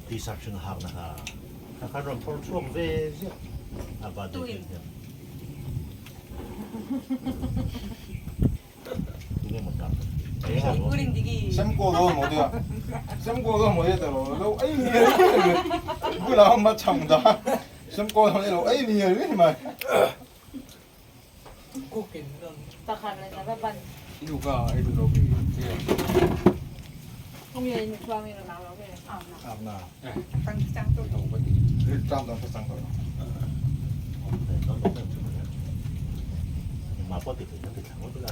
第三trường học là các đoàn phong chuông về chứ à và được 이게 뭔가 우린 되게 쌤고 너 뭐야? 쌤고 너 뭐야? 너 아이 니야. 이거라 엄마 참다. 쌤고 너 아이 니야 왜 말? กูกินเรื่อง ตะขันเลยนะแบบบัน ดูก็ไอ้ดูเราพี่ 동네 있는 주방에는 나오게 아나.ตั้งตัวปกติ 일단 너 비싼 거. nó cũng là mà có thể phải nó phải thẳng với cái là